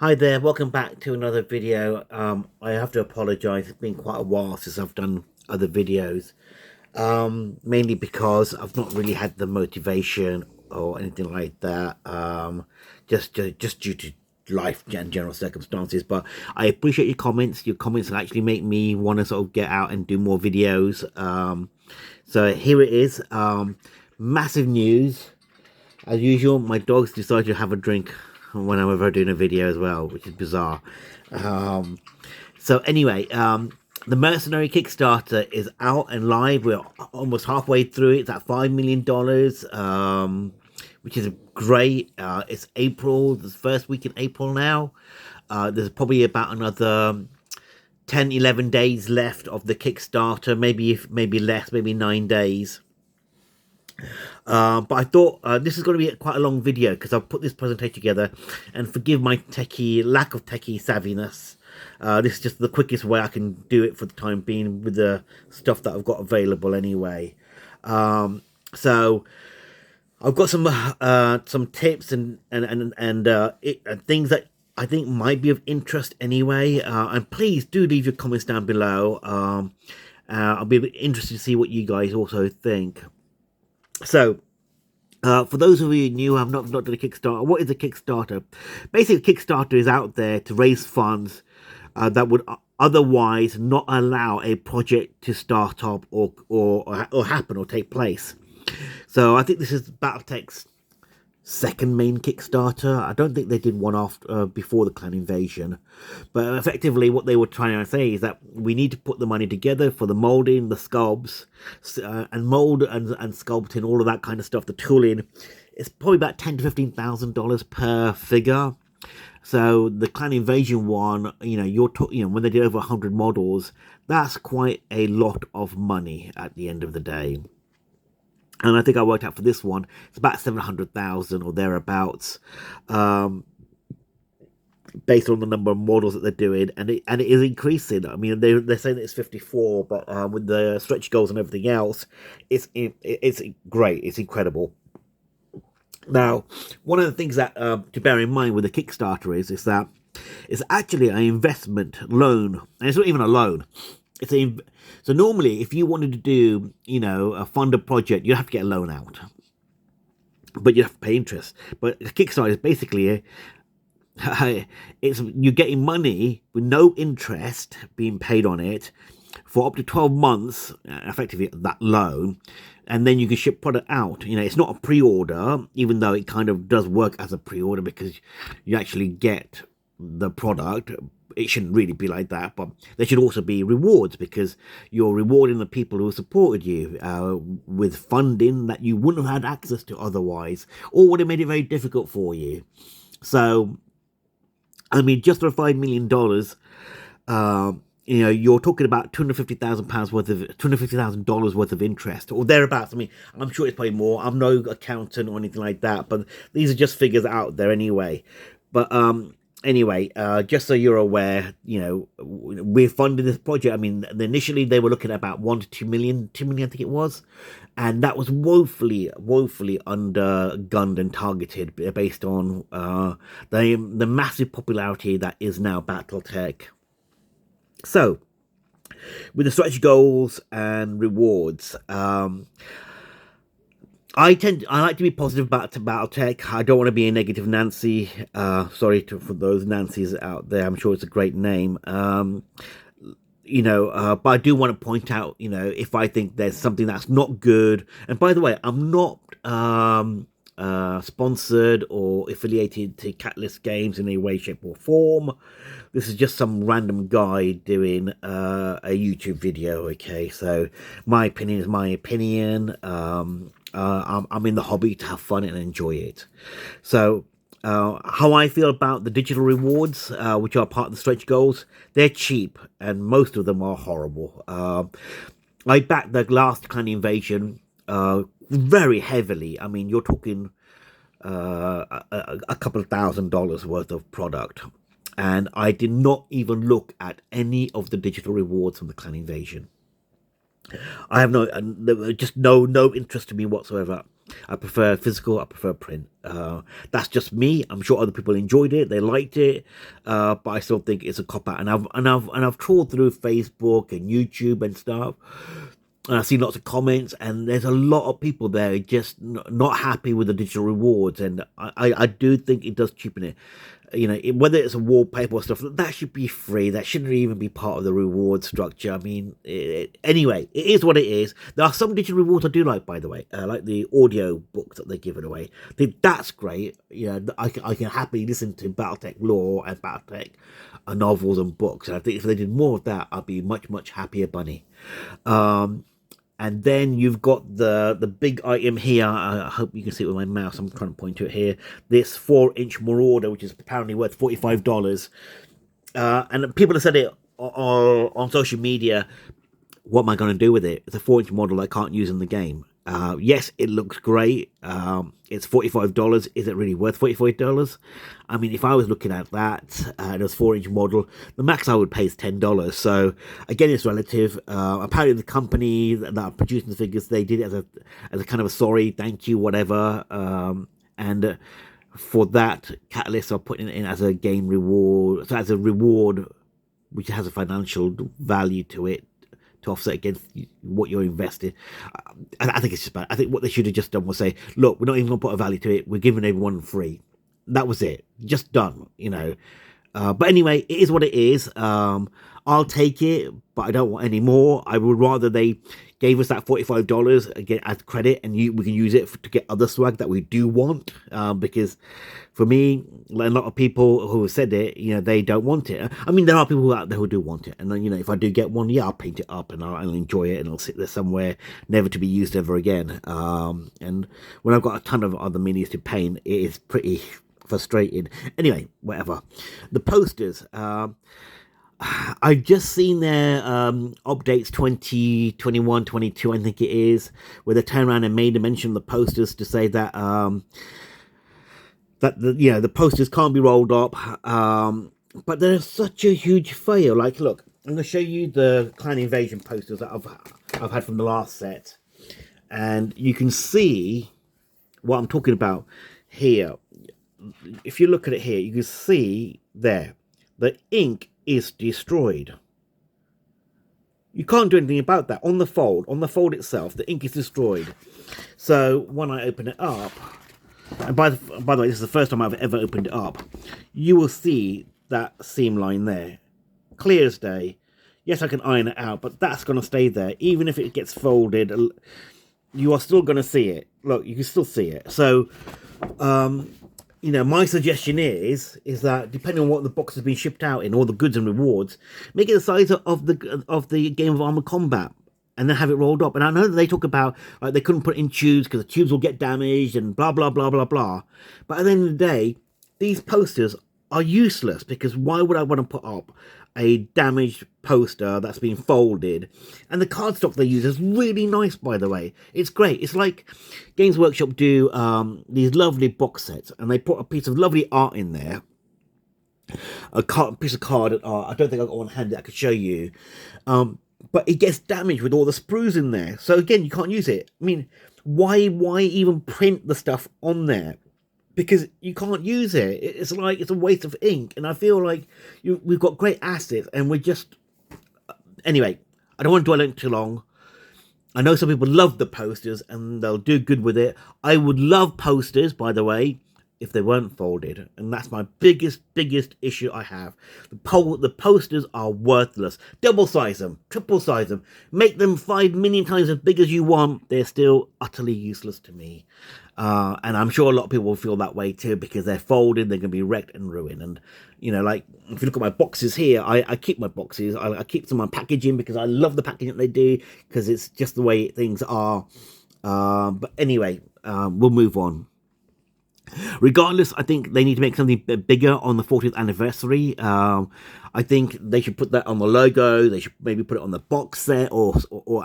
Hi there, welcome back to another video. I have to apologize, it's been quite a while since I've done other videos. Mainly because I've not really had the motivation or anything like that. Just due to life and general circumstances. But I appreciate your comments. Your comments actually make me want to sort of get out and do more videos. So here it is. Massive news. As usual, my dogs decide to have a drink when I'm ever doing a video as well, which is bizarre. Um, so anyway, the Mercenary Kickstarter is out and live. We're almost halfway through it. It's at $5 million, which is great. It's April, the first week in April now. There's probably about another 10, 11 days left of the Kickstarter, maybe less, maybe 9 days. But I thought this is going to be quite a long video because I've put this presentation together, and forgive my lack of techie savviness. This is just the quickest way I can do it for the time being with the stuff that I've got available anyway. So I've got some tips and things that I think might be of interest anyway. And please do leave your comments down below. I'll be interested to see what you guys also think. So, for those of you new who have not done a Kickstarter, what is a Kickstarter? Basically, Kickstarter is out there to raise funds that would otherwise not allow a project to start up or happen or take place. So I think this is BattleTech's second main Kickstarter. I don't think they did one after before the clan invasion, but effectively what they were trying to say is that we need to put the money together for the molding, the sculpts, and mold and sculpting, all of that kind of stuff, the tooling. It's probably about $10,000 to $15,000 per figure. So the clan invasion one, you're talking, when they did over 100 models, that's quite a lot of money at the end of the day. And I think I worked out for this one, it's about 700,000 or thereabouts, based on the number of models that they're doing, and it is increasing. I mean, they're saying that it's 54, but with the stretch goals and everything else, it's great, it's incredible. Now, one of the things that to bear in mind with the Kickstarter is that it's actually an investment loan, and it's not even a loan. So normally, if you wanted to do, a funded project, you have to get a loan out, but you have to pay interest. But Kickstarter is basically you're getting money with no interest being paid on it for up to 12 months, effectively that loan, and then you can ship product out. It's not a pre-order, even though it kind of does work as a pre-order because you actually get the product. It shouldn't really be like that, but there should also be rewards because you're rewarding the people who supported you with funding that you wouldn't have had access to otherwise, or would have made it very difficult for you. So, I mean, just for $5 million, you're talking about £250,000 worth of $250,000 worth of interest or thereabouts. I mean, I'm sure it's probably more. I'm no accountant or anything like that, but these are just figures out there anyway. But anyway, just so you're aware, we're funding this project. I mean, initially they were looking at about 1 to 2 million, 2 million, I think it was, and that was woefully undergunned and targeted based on the massive popularity that is now BattleTech. So, with the stretch goals and rewards, I like to be positive about BattleTech. I don't want to be a negative Nancy. Sorry for those Nancys out there. I'm sure it's a great name. But I do want to point out, if I think there's something that's not good. And by the way, I'm not sponsored or affiliated to Catalyst Games in any way, shape, or form. This is just some random guy doing a YouTube video. Okay, so my opinion is my opinion. I'm in the hobby to have fun and enjoy it. So, how I feel about the digital rewards, which are part of the stretch goals, they're cheap and most of them are horrible. I backed the last clan invasion very heavily. I mean, you're talking a couple of $1,000s worth of product. And I did not even look at any of the digital rewards from the clan invasion. I have no interest to me whatsoever. I prefer physical. I prefer print. That's just me. I'm sure other people enjoyed it. They liked it, but I still think it's a cop out. And I've trawled through Facebook and YouTube and stuff, and I've seen lots of comments, and there's a lot of people there just not happy with the digital rewards, and I do think it does cheapen it. Whether it's a wallpaper or stuff, that should be free. That shouldn't even be part of the reward structure. I mean, anyway, it is what it is. There are some digital rewards I do like, by the way, like the audio books that they're giving away. I think that's great. I can happily listen to BattleTech lore and BattleTech novels and books. And I think if they did more of that, I'd be much happier bunny. And then you've got the big item here. I hope you can see it with my mouse. I'm trying to point to it here. This 4-inch Marauder, which is apparently worth $45. And people have said it on social media. What am I going to do with it? It's a 4-inch model I can't use in the game. Yes, it looks great. It's $45. Is it really worth $45? I mean, if I was looking at that and it was 4-inch model, the max I would pay is $10. So again, it's relative. Apparently, the company that are producing the figures, they did it as a kind of a sorry, thank you, whatever. And for that, Catalyst are putting it in as a game reward, so as a reward which has a financial value to it, to offset against what you're investing. I think it's just bad. I think what they should have just done was say, look, we're not even going to put a value to it. We're giving everyone free. That was it. Just done, But anyway, it is what it is. I'll take it, but I don't want any more. I would rather they gave us that $45 again as credit, and we can use it to get other swag that we do want. Because for me, a lot of people who have said it, they don't want it. I mean, there are people out there who do want it, and then if I do get one, yeah, I'll paint it up and I'll enjoy it, and it'll sit there somewhere, never to be used ever again. And when I've got a ton of other minis to paint, it is pretty frustrating. Anyway, whatever. The posters. I've just seen their updates 2021, 22, I think it is, where they turn around and made a mention of the posters to say that the posters can't be rolled up. But they're such a huge fail. Like, look, I'm going to show you the Clan Invasion posters that I've had from the last set, and you can see what I'm talking about here. If you look at it here, you can see there the ink is destroyed. You can't do anything about that. On the fold itself, the ink is destroyed. So when I open it up, and by the way, this is the first time I've ever opened it up, you will see that seam line there, clear as day. Yes, I can iron it out, but that's going to stay there. Even if it gets folded, you are still going to see it. Look, you can still see it. So my suggestion is that depending on what the box has been shipped out in, all the goods and rewards, make it the size of the Game of Armored Combat, and then have it rolled up. And I know that they talk about they couldn't put in tubes because the tubes will get damaged and blah blah blah blah blah. But at the end of the day, these posters are useless, because why would I want to put up a damaged poster that's been folded? And the cardstock they use is really nice, by the way. It's great. It's like Games Workshop do these lovely box sets, and they put a piece of lovely art in there, a piece of carded art. I don't think I've got one handy that I could show you, but it gets damaged with all the sprues in there. So again, you can't use it. I mean, why even print the stuff on there? Because you can't use it. It's like it's a waste of ink, and I feel like we've got great assets, and we're just... Anyway, I don't want to dwell on it too long. I know some people love the posters, and they'll do good with it. I would love posters, by the way, if they weren't folded, and that's my biggest issue I have. The posters are worthless. Double size them, triple size them, make them 5 million times as big as you want. They're still utterly useless to me. And I'm sure a lot of people will feel that way too, because they're folded, they're going to be wrecked and ruined. And, like, if you look at my boxes here, I keep my boxes, I keep some of my packaging, because I love the packaging that they do, because it's just the way things are. But anyway, we'll move on. Regardless, I think they need to make something bigger on the 40th anniversary. I think they should put that on the logo. They should maybe put it on the box set or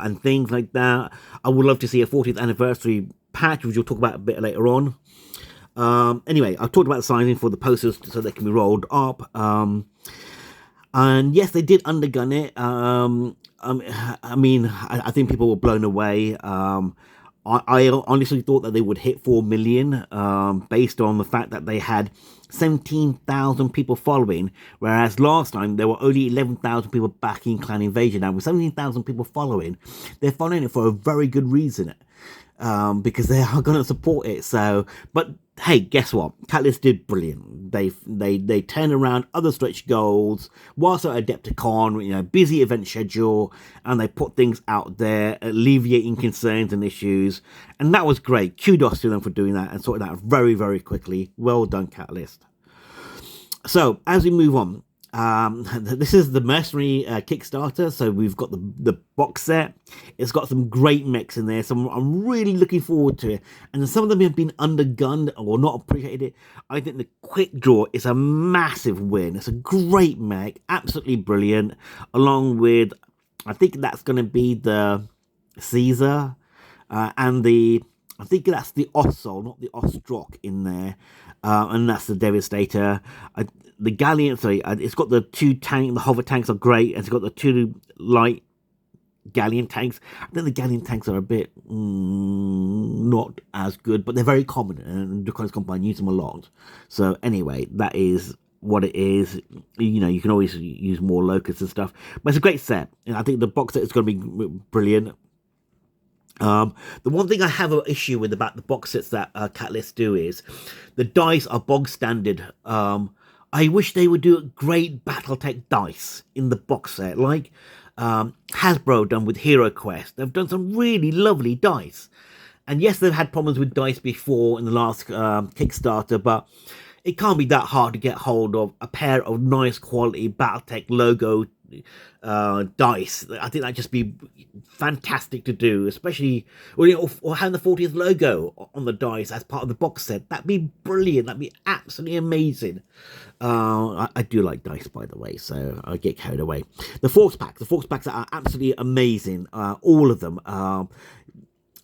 and things like that. I would love to see a 40th anniversary patch, which we'll talk about a bit later on. Anyway, I've talked about the sizing for the posters so they can be rolled up. And yes, they did undergun it. I mean, I think people were blown away. I honestly thought that they would hit 4 million, based on the fact that they had 17,000 people following, whereas last time there were only 11,000 people backing Clan Invasion. Now with 17,000 people following, they're following it for a very good reason, because they are going to support it. So, but hey, guess what? Catalyst did brilliant. They turned around other stretch goals whilst at Adepticon, busy event schedule, and they put things out there, alleviating concerns and issues, and that was great. Kudos to them for doing that and sorting that out very, very quickly. Well done, Catalyst. So as we move on, this is the Mercenary Kickstarter. So we've got the box set. It's got some great mechs in there, so I'm really looking forward to it. And some of them have been undergunned or not appreciated. I think the quick draw is a massive win. It's a great mech, absolutely brilliant. Along with, I think that's going to be the Caesar, and I think that's the Ossol, not the Ostrock in there, and that's the Devastator. The Galleon, it's got the two tank, the hover tanks are great, and it's got the two light Galleon tanks. I think the Galleon tanks are a bit not as good, but they're very common, and Ducans Combine use them a lot. So anyway, that is what it is. You can always use more locusts and stuff, but it's a great set, and I think the box set is going to be brilliant. The one thing I have an issue with about the box sets that Catalyst do is the dice are bog standard. I wish they would do a great BattleTech dice in the box set, like Hasbro done with Hero Quest. They've done some really lovely dice, and yes, they've had problems with dice before in the last Kickstarter, but it can't be that hard to get hold of a pair of nice quality BattleTech logo dice. I think that'd just be fantastic to do, especially or having the 40th logo on the dice as part of the box set. That'd be brilliant. That'd be absolutely amazing. I do like dice, by the way, so I get carried away. The force packs are absolutely amazing, all of them. I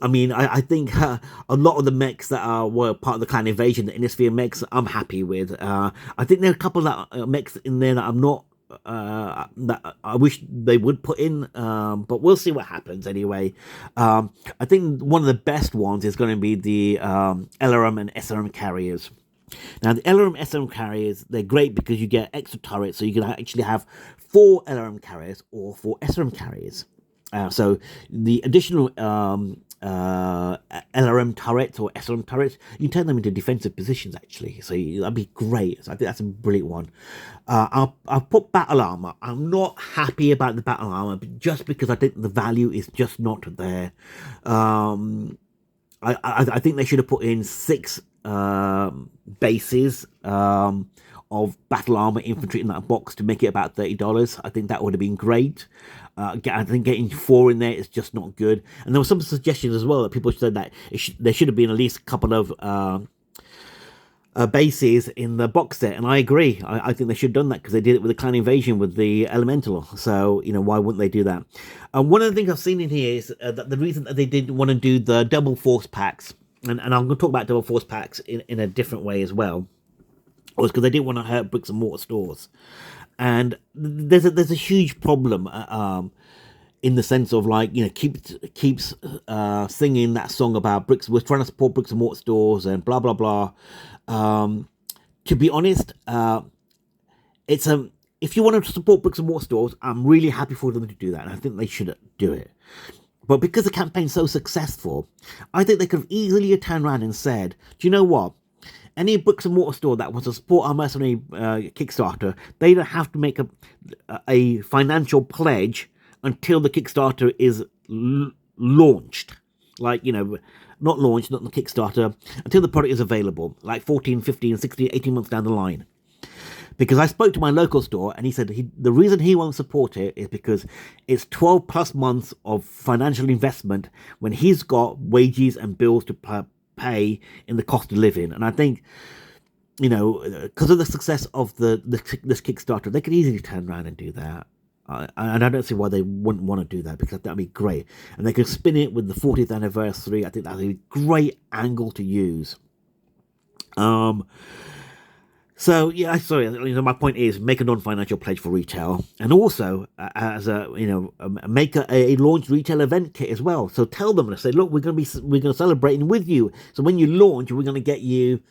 mean, I think a lot of the mechs that were part of the Clan Invasion, the Innisphere mechs, I'm happy with. I think there are a couple of mechs in there that I'm not, that I wish they would put in, but we'll see what happens anyway. I think one of the best ones is going to be the LRM and SRM carriers. Now, the LRM SRM carriers, they're great because you get extra turrets, so you can actually have 4 LRM carriers or 4 SRM carriers. So the additional LRM turrets or SRM turrets, you turn them into defensive positions, actually. So that'd be great. So I think that's a brilliant one. I'll put battle armor. I'm not happy about the battle armor, just because I think the value is just not there. I think they should have put in 6 bases of battle armor infantry in that box to make it about $30. I think that would have been great. I think getting 4 in there is just not good. And there were some suggestions as well that people said that there should have been at least a couple of bases in the box set, and I agree. I think they should have done that because they did it with the Clan Invasion with the Elemental. So why wouldn't they do that? One of the things I've seen in here is that the reason that they didn't want to do the double force packs, and I'm going to talk about double force packs in a different way as well, was because they didn't want to hurt bricks and mortar stores. And there's a huge problem in the sense of, like, keeps singing that song about bricks. We're trying to support bricks and mortar stores and blah blah blah. To be honest, it's if you want to support bricks and mortar stores, I'm really happy for them to do that, and I think they should do it. But because the campaign's so successful, I think they could have easily turned around and said, do you know what? Any bricks and mortar store that wants to support our Mercenary Kickstarter, they don't have to make a financial pledge until the Kickstarter is launched. Like, not launched, not the Kickstarter, until the product is available, like 14, 15, 16, 18 months down the line. Because I spoke to my local store, and he said the reason he won't support it is because it's 12 plus months of financial investment when he's got wages and bills to pay in the cost of living. And I think, because of the success of this Kickstarter, they could easily turn around and do that. And I don't see why they wouldn't want to do that, because that'd be great. And they could spin it with the 40th anniversary. I think that'd be a great angle to use. So yeah, sorry. My point is make a non-financial pledge for retail, and also as a make a launch retail event kit as well. So tell them and say, look, we're going to celebrating with you. So when you launch, we're going to get you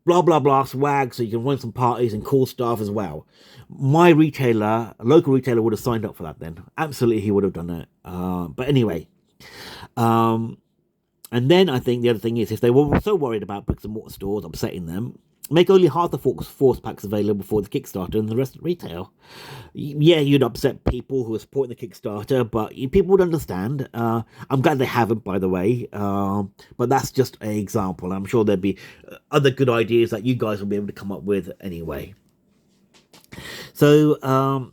blah blah blah swag, so you can run some parties and cool stuff as well. My retailer, a local retailer, would have signed up for that. Then absolutely, he would have done it. But anyway. And then I think the other thing is, if they were so worried about bricks and mortar stores upsetting them, make only half the force packs available for the Kickstarter and the rest of retail. Yeah, you'd upset people who are supporting the Kickstarter, but people would understand. I'm glad they haven't, by the way. But that's just an example. I'm sure there'd be other good ideas that you guys will be able to come up with anyway. So,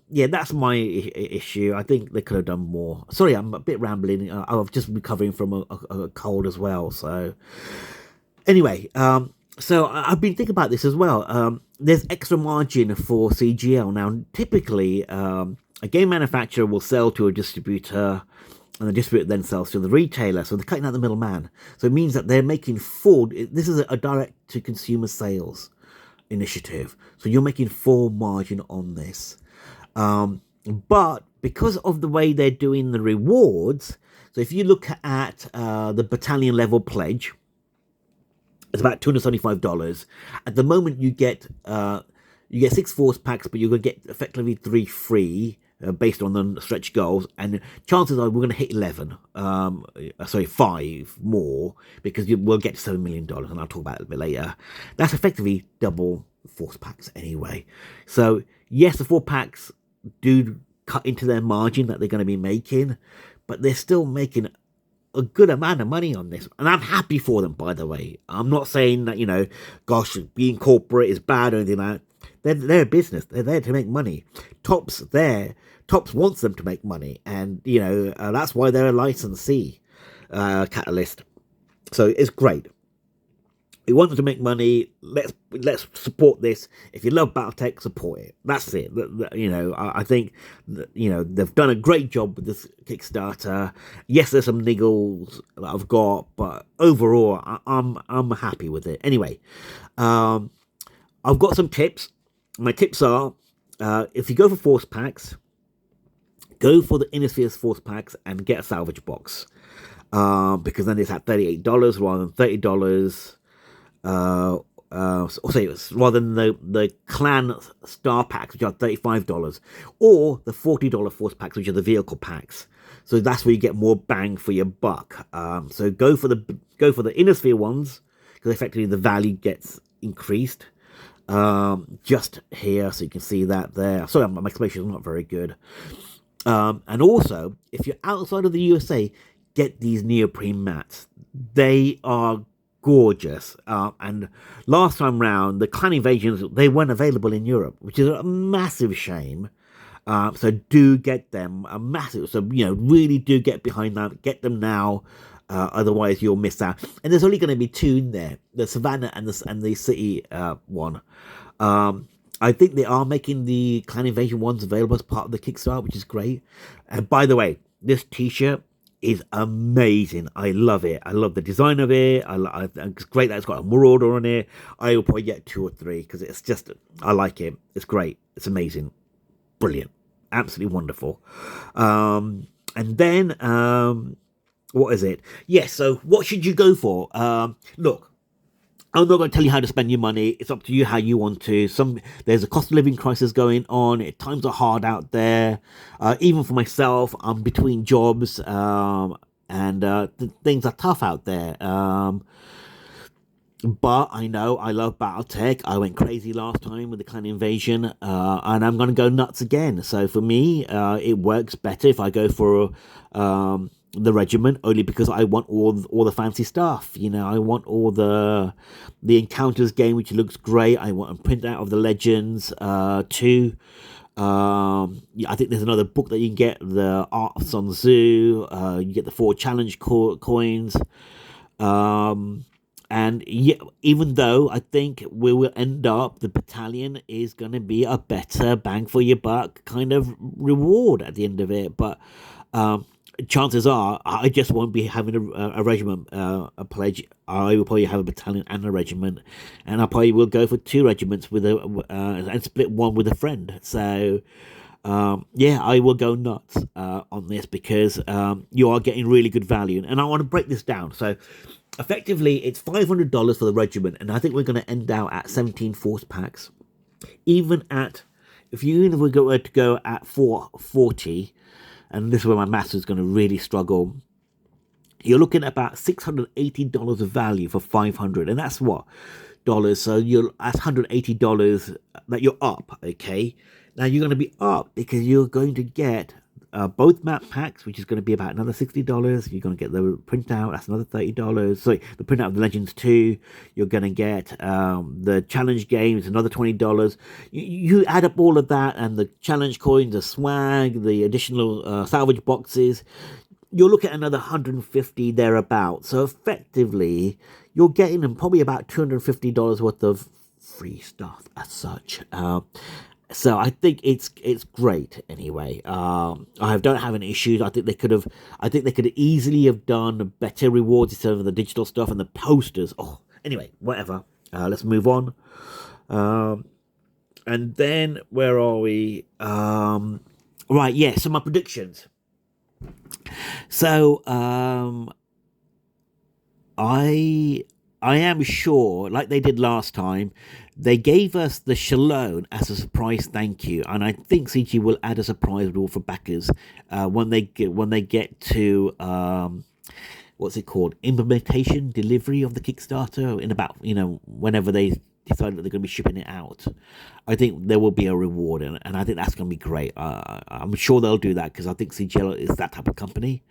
yeah, that's my issue. I think they could have done more. Sorry, I'm a bit rambling. I've just recovering from a cold as well. So, anyway, so I've been thinking about this as well. There's extra margin for CGL. Now, typically, a game manufacturer will sell to a distributor, and the distributor then sells to the retailer. So they're cutting out the middleman. So it means that they're making full. This is a direct-to-consumer sales initiative, so you're making full margin on this, but because of the way they're doing the rewards, so if you look at the battalion level pledge, it's about $275. At the moment you get 6 force packs, but you're going to get effectively 3 free based on the stretch goals, and chances are we're going to hit 11, 5 more, because we'll get $7 million, and I'll talk about it a bit later. That's effectively double force packs anyway. So yes, the 4 packs do cut into their margin that they're going to be making, but they're still making a good amount of money on this, and I'm happy for them, by the way. I'm not saying that, gosh, being corporate is bad or anything like that. They're a business. They're there to make money. Tops wants them to make money, and that's why they're a licensee, Catalyst. So it's great. We want them to make money. Let's support this. If you love BattleTech, support it. That's it. I think they've done a great job with this Kickstarter. Yes, there's some niggles that I've got, but overall, I'm happy with it. Anyway, I've got some tips. My tips are, if you go for force packs, go for the Inner Spheres force packs and get a salvage box, because then it's at $38 rather than $30. Rather than the clan star packs, which are $35, or the $40 force packs, which are the vehicle packs. So that's where you get more bang for your buck. So go for the Inner Sphere ones, because effectively the value gets increased. Just here, so you can see that there. Sorry, my explanation is not very good. And also, if you're outside of the USA, get these neoprene mats. They are gorgeous. And last time round, the clan invasions, they weren't available in Europe, which is a massive shame. So do get them. A massive. So really do get behind that. Get them now. Otherwise you'll miss out. And there's only going to be 2 in there: the Savannah and the City one. I think they are making the Clan Invasion ones available as part of the Kickstarter, which is great. And by the way, this t-shirt is amazing. I love it. I love the design of it. It's great that it's got a Marauder on it. I will probably get 2 or 3 because it's just, I like it. It's great. It's amazing. Brilliant. Absolutely wonderful. And then, what is it? Yes, so what should you go for? Look, I'm not going to tell you how to spend your money. It's up to you how you want to. There's a cost of living crisis going on. Times are hard out there. Even for myself, I'm between jobs, and things are tough out there. But I know I love BattleTech. I went crazy last time with the Clan Invasion, and I'm going to go nuts again. So for me, it works better if I go for the regiment, only because I want all the fancy stuff. I want all the encounters game, which looks great. I want a printout of the legends too. I think there's another book that you can get, the Art of Sun Tzu. You get the 4 challenge coins. And yeah, even though I think we will end up, the battalion is going to be a better bang for your buck kind of reward at the end of it. But chances are I just won't be having a regiment, a pledge. I will probably have a battalion and a regiment, and I probably will go for 2 regiments with a and split one with a friend. So yeah, I will go nuts on this because you are getting really good value, and I want to break this down. So effectively, it's $500 for the regiment, and I think we're going to end out at 17 force packs. Even if we were to go at 440, and this is where my maths is going to really struggle, you're looking at about $680 of value for 500, and that's what dollars. So that's $180 that you're up. Okay, now you're going to be up because you're going to get both map packs, which is going to be about another $60. You're going to get the printout, that's another $30. Sorry, the printout of the Legends 2. You're going to get the challenge games, another $20. You add up all of that, and the challenge coins, the swag, the additional salvage boxes, you'll look at another 150 thereabouts. So effectively, you're getting them probably about $250 worth of free stuff as such. So I think it's great anyway. I don't have any issues. I think they could easily have done better rewards instead of the digital stuff and the posters. Oh, anyway, whatever. Let's move on. And then where are we? Right, yeah. So my predictions. So I am sure, like they did last time, they gave us the Shalone as a surprise thank you, and I think CG will add a surprise rule for backers when they get to what's it called, implementation delivery of the Kickstarter in about whenever they decide that they're going to be shipping it out. I think there will be a reward, and I think that's going to be great. I'm sure they'll do that because I think CGL is that type of company.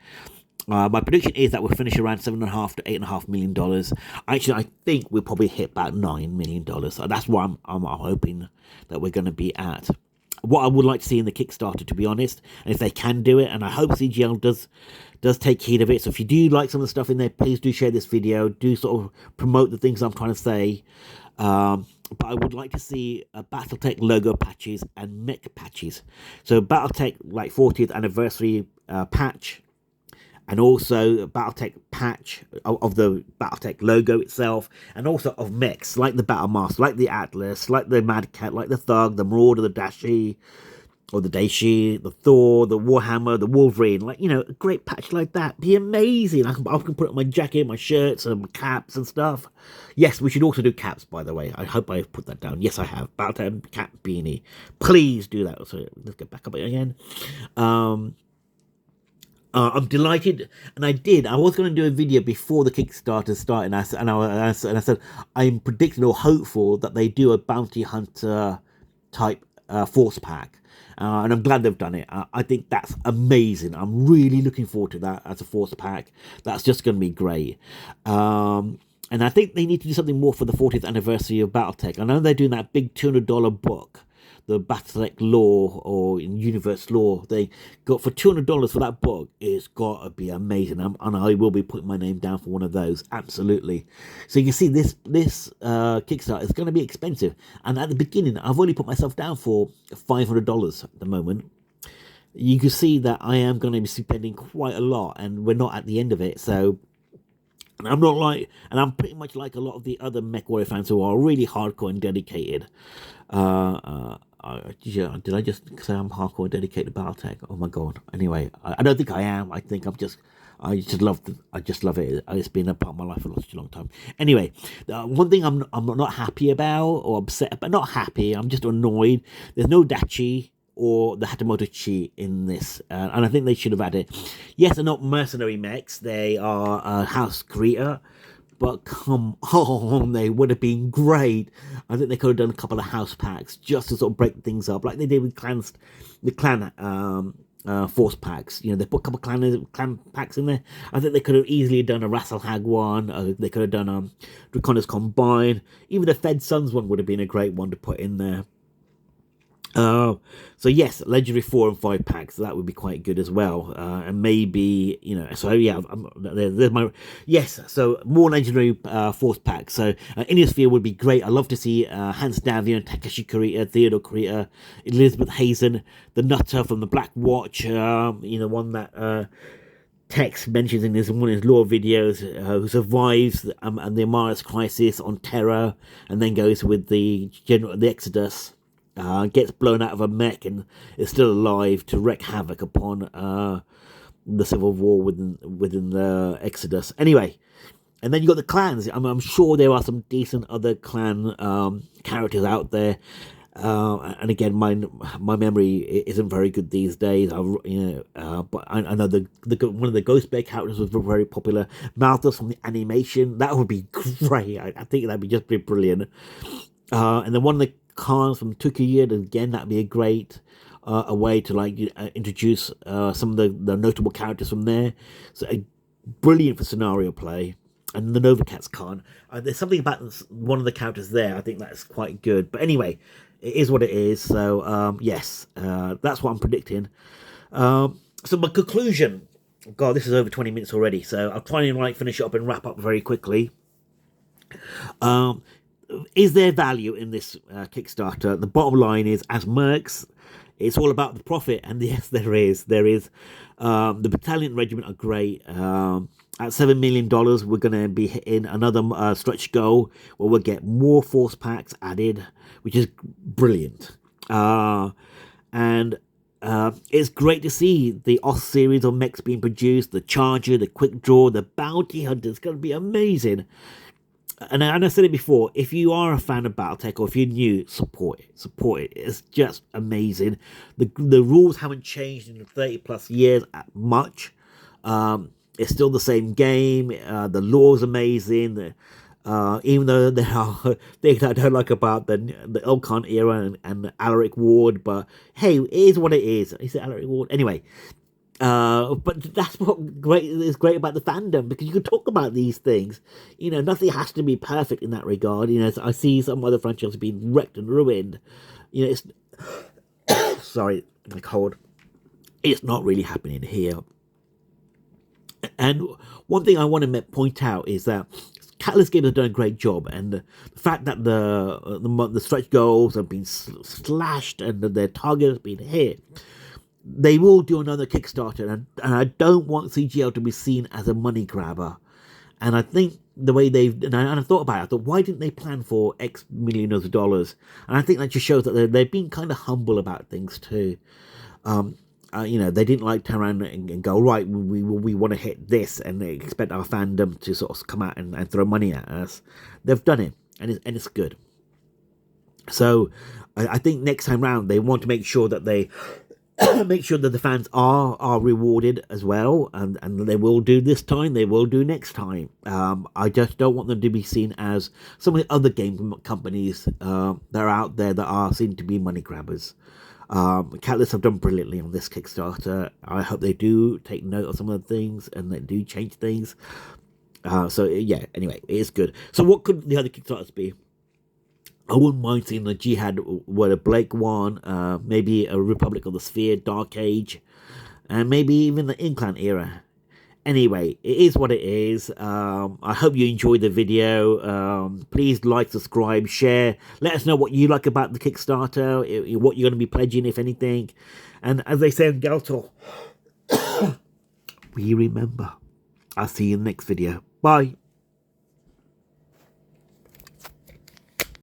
My prediction is that we'll finish around $7.5 to $8.5 million. Actually, I think we'll probably hit about $9 million. So that's what I'm hoping that we're going to be at. What I would like to see in the Kickstarter, to be honest, and if they can do it, and I hope CGL does take heed of it. So if you do like some of the stuff in there, please do share this video. Do sort of promote the things I'm trying to say. But I would like to see BattleTech logo patches and mech patches. So BattleTech like 40th anniversary patch, and also a BattleTech patch of the BattleTech logo itself, and also of mechs like the Battlemaster, like the Atlas, like the Mad Cat, like the Thug, the Marauder, the Dashi, or the Daishi, the Thor, the Warhammer, the Wolverine, like, a great patch like that. Be amazing. I can put it on my jacket, my shirts, and my caps and stuff. Yes, we should also do caps, by the way. I hope I put that down. Yes, I have. BattleTech cap beanie. Please do that. So let's get back up again. I'm delighted, and I was going to do a video before the Kickstarter started, and I said I'm predicting or hopeful that they do a bounty hunter type force pack, and I'm glad they've done it. I think that's amazing. I'm really looking forward to that as a force pack. That's just going to be great. And I think they need to do something more for the 40th anniversary of BattleTech. I know they're doing that big $200 book, the BattleTech lore or universe lore. They got for $200 for that book. It's got to be amazing, and I will be putting my name down for one of those, absolutely. So you can see this Kickstarter is going to be expensive, and at the beginning I've only put myself down for $500 at the moment. You can see that I am going to be spending quite a lot, and we're not at the end of it. So I'm pretty much like a lot of the other MechWarrior fans who are really hardcore and dedicated. Did I just say I'm hardcore and dedicated to BattleTech? Oh my god. Anyway, I don't think I am. I think I just love it. It's been a part of my life for such a long time. Anyway, one thing I'm not happy about, or upset, but not happy, I'm just annoyed. There's no Dachi or the Hatamoto Chi in this, and I think they should have added. Yes, they're not mercenary mechs, they are house creator, but come on, they would have been great. I think they could have done a couple of house packs just to sort of break things up, like they did with the clan force packs. They put a couple of clan packs in there. I think they could have easily done a Rasselhag one. They could have done Draconis Combine. Even the Fed Sons one would have been a great one to put in there. So yes, legendary 4 and 5 packs, that would be quite good as well. And maybe, so yeah, there's my, yes, so more legendary force packs. So Iniosphere would be great. I'd love to see Hans Davion, Takeshi Kurita, Theodore Kurita, Elizabeth Hazen, the Nutter from the Black Watch, one that Tex mentions in one of his lore videos who survives and the Amaris crisis on Terra, and then goes with the Exodus, gets blown out of a mech and is still alive to wreak havoc upon the civil war within the Exodus. Anyway, and then you got the clans. I'm sure there are some decent other clan characters out there. And again, my memory isn't very good these days. But I know the one of the Ghost Bear characters was very popular. Malthus from the animation, that would be great. I think that'd be just be brilliant. And then one of the Khans from Tukuya, again, that'd be a great a way to introduce some of the notable characters from there. So brilliant for scenario play. And the Novacats Khan. There's something about one of the characters there. I think that's quite good. But anyway, it is what it is. So, yes, that's what I'm predicting. So my conclusion. God, this is over 20 minutes already. So I'll try and finish it up and wrap up very quickly. Is there value in this Kickstarter? The bottom line is, as mercs, it's all about the profit. And yes, there is. There is. The Battalion Regiment are great. At $7 million, we're going to be hitting another stretch goal where we'll get more force packs added, which is brilliant. And it's great to see the OS series of mechs being produced, the Charger, the Quick Draw, the Bounty Hunter. It's going to be amazing. And I said it before, if you are a fan of BattleTech or if you're new, support it. It's just amazing. The rules haven't changed in 30 plus years much. It's still the same game. The lore's amazing. Even though there are things I don't like about the Ilkhan era and Alaric Ward, but hey, it is what it is. Is it Alaric Ward? Anyway, but that's what is great about the fandom, because you can talk about these things. Nothing has to be perfect in that regard. I see some other franchises being wrecked and ruined. It's sorry, my cold. It's not really happening here. And one thing I want to point out is that Catalyst Games have done a great job, and the fact that the stretch goals have been slashed and their target has been hit, they will do another Kickstarter, and I don't want CGL to be seen as a money grabber. And I think the way and I thought about it, I thought, why didn't they plan for X millions of dollars? And I think that just shows that they've been kind of humble about things too. They didn't turn around and go, right, we want to hit this and they expect our fandom to sort of come out and throw money at us. They've done it, and it's good. So I think next time round they want to make sure that they make sure that the fans are rewarded as well, and they will do this time, they will do next time. I just don't want them to be seen as some of the other game companies that are out there that are seen to be money grabbers. Catalyst have done brilliantly on this Kickstarter. I hope they do take note of some of the things and they do change things. So yeah, anyway, it is good. So what could the other Kickstarters be? I wouldn't mind seeing the Jihad where a Blake one, maybe a Republic of the Sphere, Dark Age, and maybe even the Inclan era. Anyway, it is what it is. I hope you enjoyed the video. Please like, subscribe, share. Let us know what you like about the Kickstarter, what you're going to be pledging, if anything. And as they say in Galtor, we remember. I'll see you in the next video. Bye.